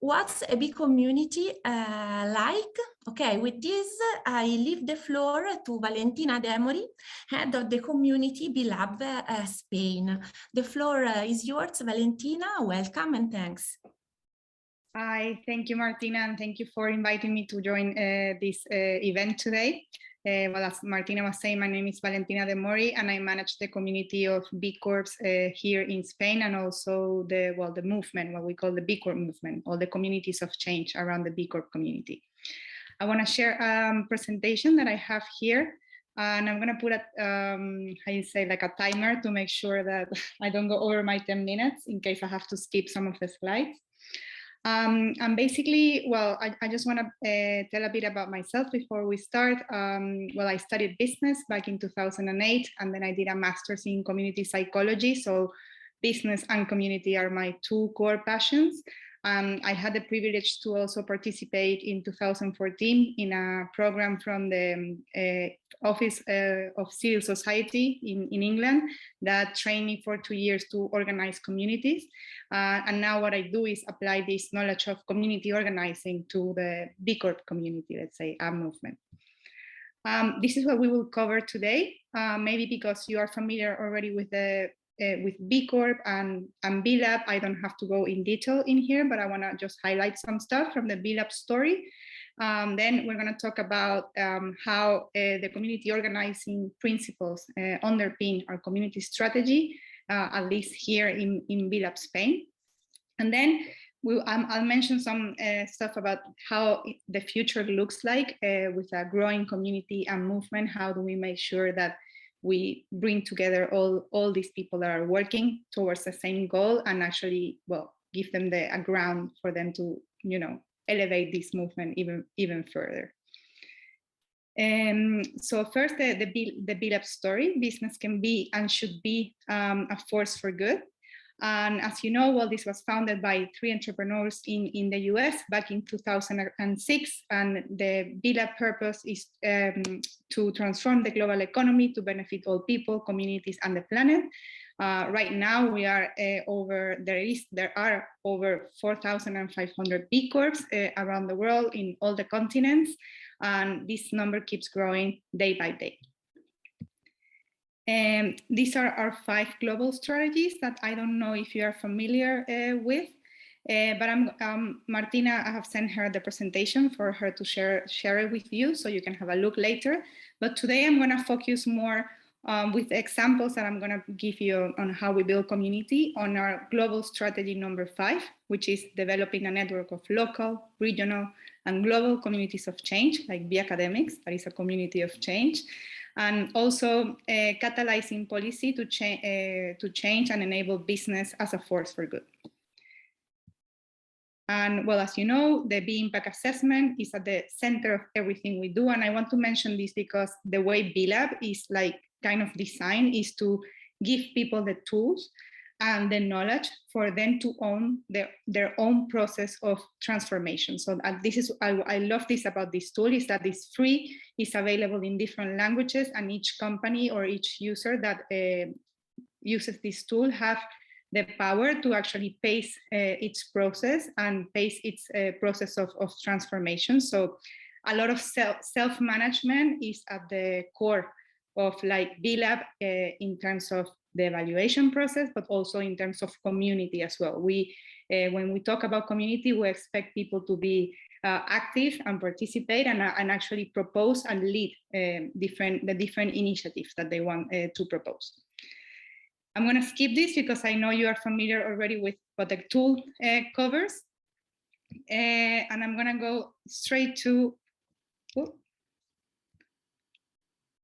What's a big community like? Okay, with this, I leave the floor to Valentina Demori, head of the community B-Lab Spain. The floor is yours, Valentina. Welcome and thanks. Hi, thank you, Martina, and thank you for inviting me to join this event today. Well, as Martina was saying, my name is Valentina Demori, and I manage the community of B Corps here in Spain, and also the movement, what we call the B Corp movement, all the communities of change around the B Corp community. I want to share a presentation that I have here, and I'm going to put a timer to make sure that I don't go over my 10 minutes in case I have to skip some of the slides. And basically, well, I just want to tell a bit about myself before we start. Well, I studied business back in 2008, and then I did a master's in community psychology. So business and community are my two core passions. I had the privilege to also participate in 2014 in a program from the Office of Civil Society in England that trained me for 2 years to organize communities. And now what I do is apply this knowledge of community organizing to the B Corp community, let's say, a movement. This is what we will cover today, maybe because you are familiar already with B Corp and B Lab. I don't have to go in detail in here, but I want to just highlight some stuff from the B Lab story. Then we're going to talk about how the community organizing principles underpin our community strategy, at least here in B Lab Spain. And then I'll mention some stuff about how the future looks like with a growing community and movement. How do we make sure that we bring together all these people that are working towards the same goal and actually, well, give them a ground for them to, elevate this movement even further. So first, the B Lab story. Business can be and should be a force for good. And as you know, well, this was founded by 3 entrepreneurs in the US back in 2006. And the B Lab purpose is to transform the global economy to benefit all people, communities, and the planet. Right now, there are over 4,500 B Corps around the world in all the continents. And this number keeps growing day by day. These are our 5 global strategies that I don't know if you are familiar with, but Martina, I have sent her the presentation for her to share it with you, so you can have a look later. But today I'm going to focus more with examples that I'm going to give you on how we build community on our global strategy number 5, which is developing a network of local, regional, and global communities of change, like B Academics, that is a community of change. And also catalyzing policy to change and enable business as a force for good. And well, as you know, the B Impact Assessment is at the center of everything we do. And I want to mention this because the way B Lab is kind of designed is to give people the tools and the knowledge for them to own their own process of transformation. So this is, I love this about this tool, is that it's free, it's available in different languages, and each company or each user that uses this tool have the power to actually pace its process and pace its process of transformation. So a lot of self-management is at the core of B Lab in terms of the evaluation process, but also in terms of community as well. When we talk about community, we expect people to be active and participate and actually propose and lead the different initiatives that they want to propose. I'm going to skip this because I know you are familiar already with what the tool covers. And I'm going to go straight to,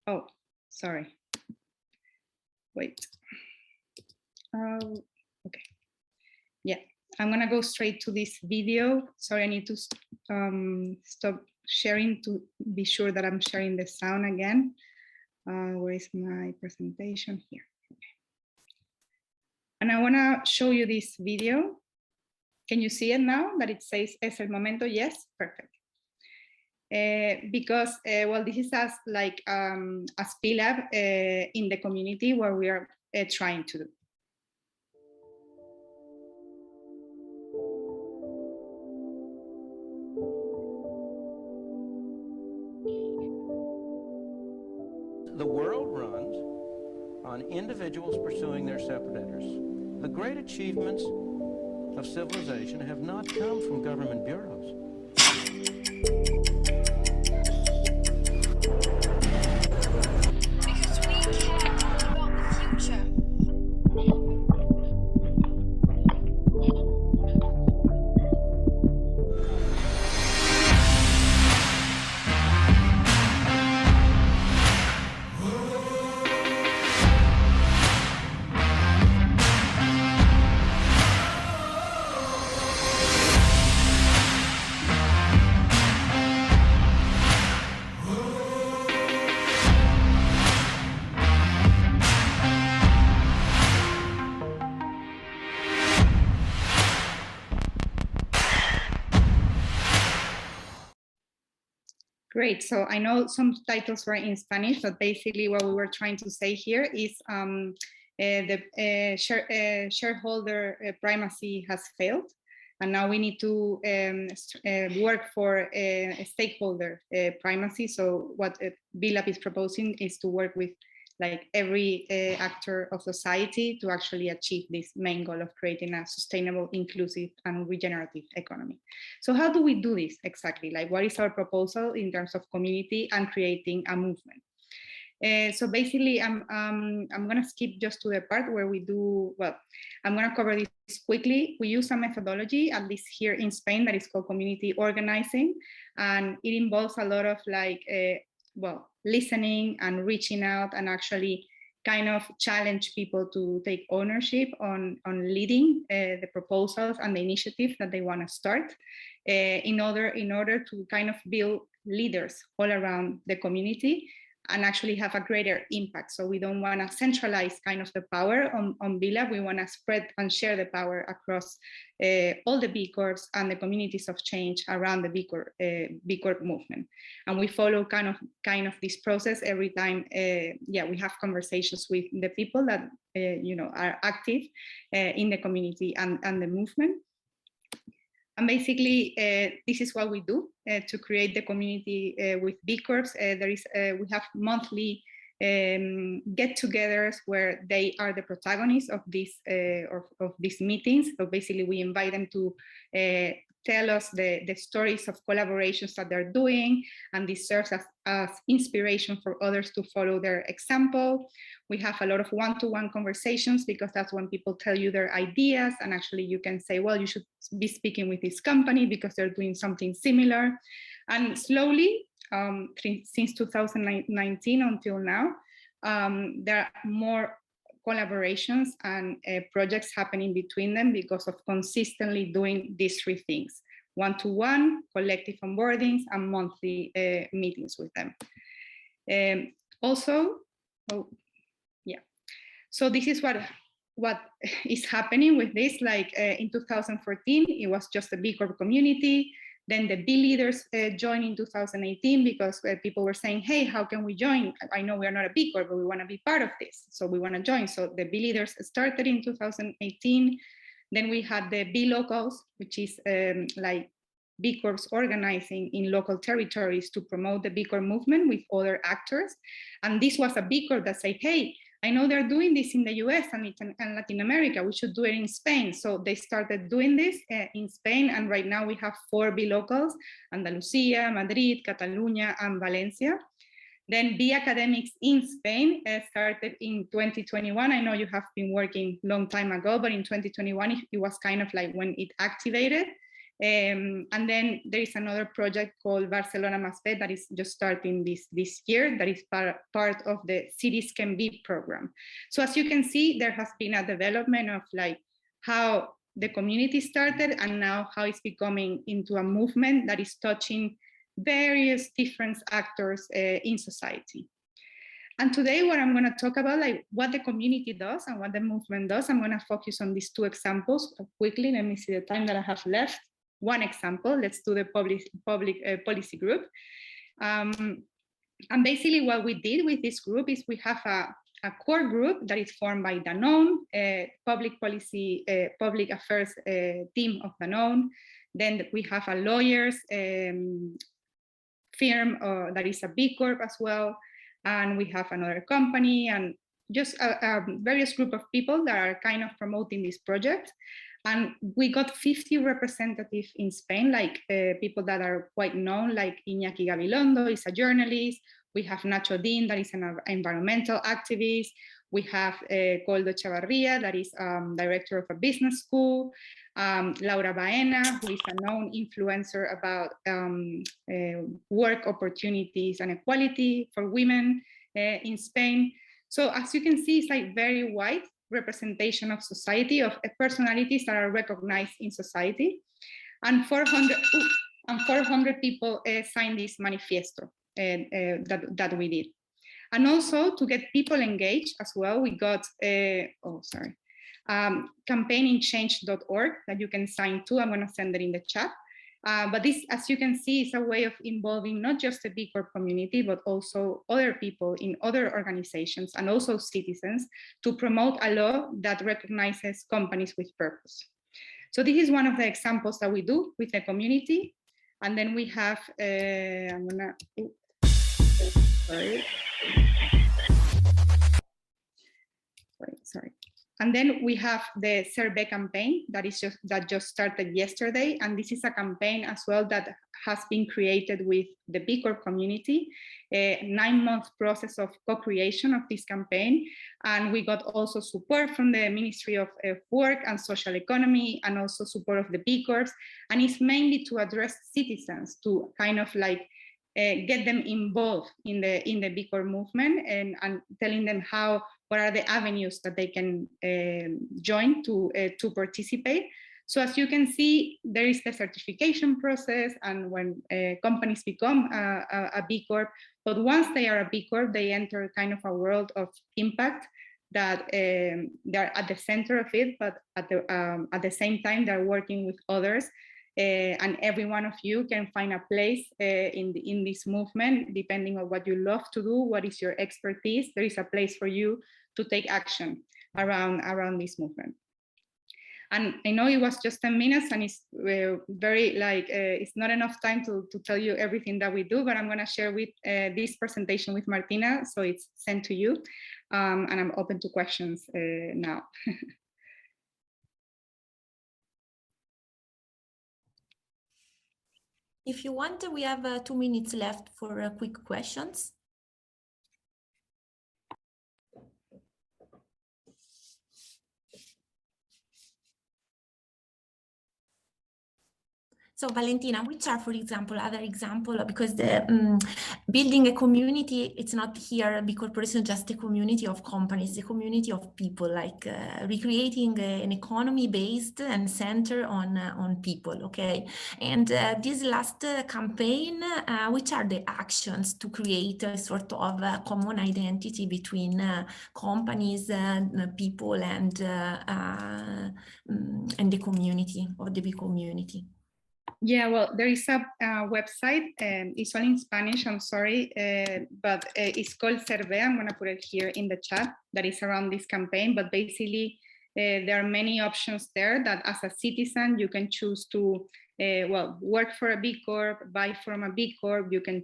oh, sorry. Wait. Okay. Yeah, I'm gonna go straight to this video. Sorry, I need to stop sharing to be sure that I'm sharing the sound again. Where is my presentation? Here. Okay. And I wanna show you this video. Can you see it now that it says "Es el momento"? Yes, perfect. Because well, this is as B Lab in the community where we are trying to do. The world runs on individuals pursuing their separate interests. The great achievements of civilization have not come from government bureaus. Because we care about the future. Great. So I know some titles were in Spanish, but basically what we were trying to say here is the shareholder primacy has failed. And now we need to work for a stakeholder primacy. So what BLAB is proposing is to work with like every actor of society to actually achieve this main goal of creating a sustainable, inclusive, and regenerative economy. So how do we do this exactly? Like, what is our proposal in terms of community and creating a movement? So basically, I'm going to skip just to the part where we do, well, I'm going to cover this quickly. We use a methodology, at least here in Spain, that is called community organizing. And it involves a lot of like, well, listening and reaching out and actually kind of challenge people to take ownership on leading the proposals and the initiatives that they want to start in order to kind of build leaders all around the community and actually have a greater impact. So we don't want to centralize kind of the power on BLAB. We want to spread and share the power across all the B Corps and the communities of change around the B Corp movement. And we follow kind of this process every time. We have conversations with the people that are active in the community and the movement. And basically, this is what we do to create the community with B Corps. We have monthly get-togethers where they are the protagonists of these meetings. So basically, we invite them to tell us the stories of collaborations that they're doing, and this serves as inspiration for others to follow their example. We have a lot of one-to-one conversations because that's when people tell you their ideas, and actually you can say, well, you should be speaking with this company because they're doing something similar. And slowly, since 2019 until now, there are more collaborations and projects happening between them because of consistently doing these three things: one-to-one, collective onboardings, and monthly meetings with them. So this is what is happening with this. Like in 2014, it was just a B Corp community. Then the B leaders joined in 2018 because people were saying, hey, how can we join? I know we are not a B Corp, but we want to be part of this. So we want to join. So the B leaders started in 2018. Then we had the B locals, which is like B Corps organizing in local territories to promote the B Corp movement with other actors. And this was a B Corp that said, hey, I know they're doing this in the US and Latin America. We should do it in Spain. So they started doing this in Spain. And right now we have 4 B locals: Andalusia, Madrid, Catalonia, and Valencia. Then B academics in Spain started in 2021. I know you have been working a long time ago, but in 2021, it was kind of like when it activated. And then there is another project called Barcelona Más B that is just starting this year, that is part of the Cities Can Be program. So as you can see, there has been a development of like how the community started and now how it's becoming into a movement that is touching various different actors in society. And today what I'm going to talk about, like what the community does and what the movement does, I'm going to focus on these 2 examples quickly. Let me see the time that I have left. One example, let's do the public policy group. And basically what we did with this group is we have a core group that is formed by Danone, public policy, public affairs team of Danone. Then we have a lawyers firm that is a B Corp as well. and we have another company, and just a various group of people that are kind of promoting this project. And we got 50 representatives in Spain, like people that are quite known, like Iñaki Gabilondo is a journalist. We have Nacho Din, that is an environmental activist. We have Koldo Chavarria, that is director of a business school. Laura Baena, who is a known influencer about work opportunities and equality for women in Spain. So as you can see, it's like very wide representation of society, of personalities that are recognized in society. And 400 people signed this manifesto that we did. And also to get people engaged as well, we got, campaigninChange.org that you can sign to. I'm gonna send it in the chat. But this, as you can see, is a way of involving not just the B Corp community, but also other people in other organizations and also citizens to promote a law that recognizes companies with purpose. So this is one of the examples that we do with the community. And then we have, sorry. And then we have the survey campaign that just started yesterday. And this is a campaign as well that has been created with the B Corp community, a 9-month process of co-creation of this campaign. And we got also support from the Ministry of Work and Social Economy, and also support of the B Corps. And it's mainly to address citizens, to kind of like get them involved in the B Corp movement, and telling them what are the avenues that they can join to participate. So as you can see, there is the certification process, and when companies become a B Corp, but once they are a B Corp, they enter kind of a world of impact that they're at the center of it, but at the same time, they're working with others. And every one of you can find a place in this movement, depending on what you love to do, what is your expertise. There is a place for you to take action around this movement. And I know it was just 10 minutes, and it's very like, it's not enough time to tell you everything that we do, but I'm gonna share with this presentation with Martina, so it's sent to you, and I'm open to questions now. If you want, we have 2 minutes left for quick questions. So Valentina, which are, for example, other example, because the building a community, it's not here, big corporation, just a community of companies, a community of people, like recreating an economy based and centered on people, okay? And this last campaign, which are the actions to create a sort of common identity between companies, people, and the community, or the big community? Yeah, well, there is a website, it's all in Spanish, I'm sorry, but it's called Survey. I'm gonna put it here in the chat, that is around this campaign, but basically there are many options there that as a citizen, you can choose to, work for a B Corp, buy from a B Corp, you can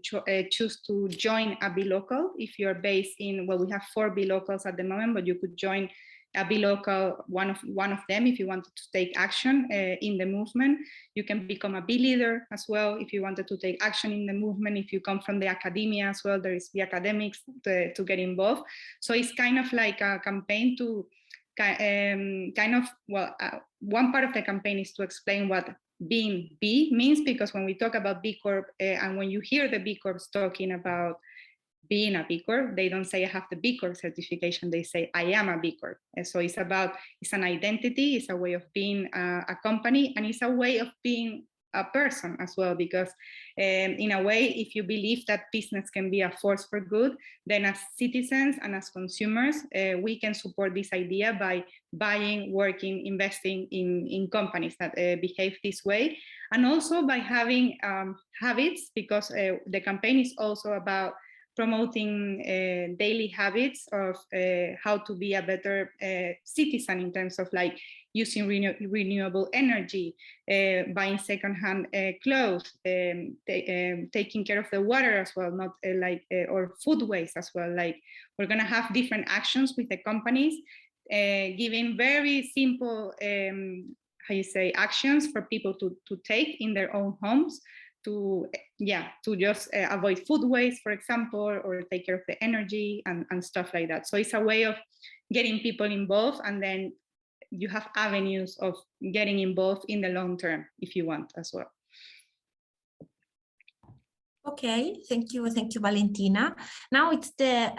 choose to join a B Local if you're based in, well, we have 4 B Locals at the moment, but you could join a B Local, one of them, if you wanted to take action in the movement. You can become a B Leader as well if you wanted to take action in the movement. If you come from the academia as well, there is the academics to get involved. So it's kind of like a campaign to one part of the campaign is to explain what being B means, because when we talk about B Corp and when you hear the B Corps talking about being a B Corp, they don't say I have the B Corp certification, they say I am a B Corp. And so it's an identity, it's a way of being a company, and it's a way of being a person as well, because in a way, if you believe that business can be a force for good, then as citizens and as consumers, we can support this idea by buying, working, investing in companies that behave this way, and also by having habits, because the campaign is also about promoting daily habits of how to be a better citizen in terms of like using renewable energy, buying secondhand clothes, taking care of the water as well, not or food waste as well. Like we're gonna have different actions with the companies, giving very simple, how you say, actions for people to take in their own homes to just avoid food waste, for example, or take care of the energy and stuff like that. So it's a way of getting people involved, and then you have avenues of getting involved in the long term if you want as well. Okay, thank you, Valentina. Now it's the